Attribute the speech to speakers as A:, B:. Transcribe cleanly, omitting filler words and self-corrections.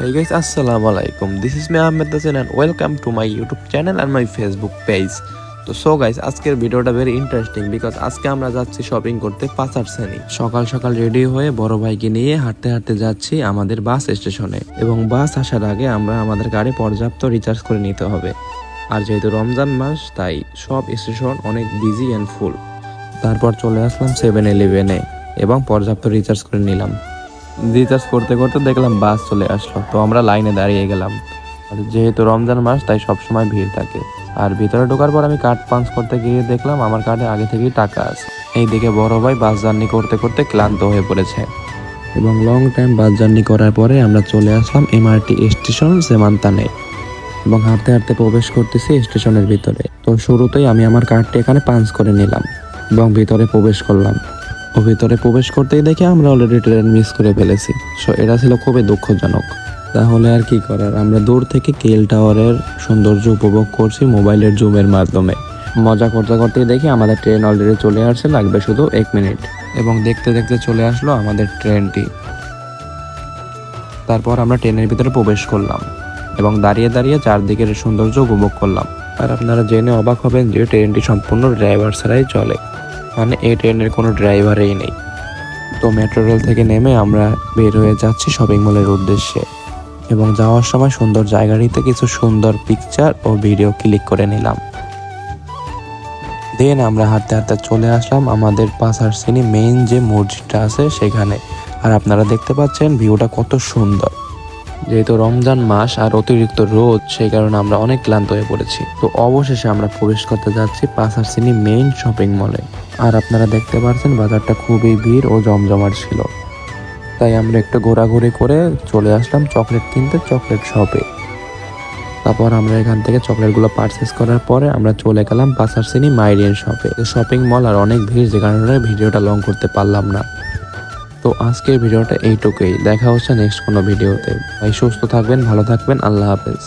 A: Hey guys, Assalamu alaikum. This is me Ahmed Dasen and welcome to my YouTube channel and my Facebook page. তো guys আজকের ভিডিওটা very interesting because আজকে আমরা যাচ্ছি shopping করতে পাচার শ্রেণী। সকাল সকাল রেডি হয়ে বড় ভাইকে নিয়ে হাঁটতে হাঁটতে যাচ্ছি আমাদের বাস স্টেশনে, এবং বাস আসার আগে আমরা আমাদের গাড়ি পর্যাপ্ত রিচার্জ করে নিতে হবে। আর যেহেতু রমজান মাস তাই সব স্টেশন অনেক বিজি অ্যান্ড ফুল। তারপর চলে আসলাম 7-Eleven-এ এবং পর্যাপ্ত রিচার্জ করে নিলাম। রিচার্জ করতে করতে দেখলাম বাস চলে আসলো, তো আমরা লাইনে দাঁড়িয়ে গেলাম। আর যেহেতু রমজান মাস তাই সবসময় ভিড় থাকে। আর ভিতরে ঢোকার পর আমি কার্ড পাঞ্চ করতে গিয়ে দেখলাম আমার কার্ডে আগে থেকেই টাকা আছে। এইদিকে বড় ভাই বাস জার্নি করতে করতে ক্লান্ত হয়ে পড়েছে, এবং লং টাইম বাস জার্নি করার পরে আমরা চলে আসলাম এমআরটি স্টেশন সেমান্তানে, এবং হাঁটতে হাঁটতে প্রবেশ করতেছি স্টেশনের ভিতরে। তো শুরুতেই আমি আমার কার্ডটি এখানে পাঞ্চ করে নিলাম এবং ভিতরে প্রবেশ করলাম। ও ভিতরে প্রবেশ করতেই দেখে আমরা অলরেডি ট্রেন মিস করে ফেলেছি। সো এটা ছিল খুবই দুঃখজনক। তাহলে আর কি করার, আমরা দূর থেকে কেএল টাওয়ারের সৌন্দর্য উপভোগ করছি মোবাইলের জুমের মাধ্যমে। মজা করতে করতেই দেখি আমাদের ট্রেন অলরেডি চলে আসছে, লাগবে শুধু 1 মিনিট। এবং দেখতে দেখতে চলে আসলো আমাদের ট্রেনটি। তারপর আমরা ট্রেনের ভিতরে প্রবেশ করলাম এবং দাঁড়িয়ে দাঁড়িয়ে চারদিকের সৌন্দর্য উপভোগ করলাম। আর আপনারা জেনে অবাক হবেন যে ট্রেনটি সম্পূর্ণ ড্রাইভার ছাড়াই চলে, মানে এই ট্রেনের কোনো ড্রাইভারই নেই। তো মেট্রো রেল থেকে নেমে আমরা বের হয়ে যাচ্ছি শপিং মলের উদ্দেশ্যে, এবং যাওয়ার সময় সুন্দর জায়গাটিতে কিছু সুন্দর পিকচার ও ভিডিও ক্লিক করে নিলাম। দেন আমরা হাঁটতে হাঁটতে চলে আসলাম আমাদের পাচারশ্রেণী মেইন যে মসজিদটা আছে সেখানে। আর আপনারা দেখতে পাচ্ছেন ভিউটা কত সুন্দর। যেহেতু রমজান মাস আর অতিরিক্ত রোদ, সেই কারণে আমরা অনেক ক্লান্ত হয়ে পড়েছি। তো অবশেষে আমরা প্রবেশ করতে যাচ্ছি পাচারশ্রেণী মেইন শপিং মলে। আর আপনারা দেখতে পাচ্ছেন বাজারটা খুবই ভিড় ও জমজমাট ছিল। তাই আমরা একটু ঘোরাঘুরি করে চলে আসলাম চকলেট কিনতে চকলেট শপে। তারপর আমরা এখান থেকে চকলেটগুলো পারচেস করার পরে আমরা চলে গেলাম পাচারশ্রেণী মাইরিয়ান শপে। শপিং মল আর অনেক ভিড়, যে কারণে ভিডিওটা লং করতে পারলাম না। তো আজকের ভিডিওটা এইটুকুই। দেখা হচ্ছে নেক্সট কোনো ভিডিওতে। ভাই সুস্থ থাকবেন, ভালো থাকবেন, আল্লাহ হাফেজ।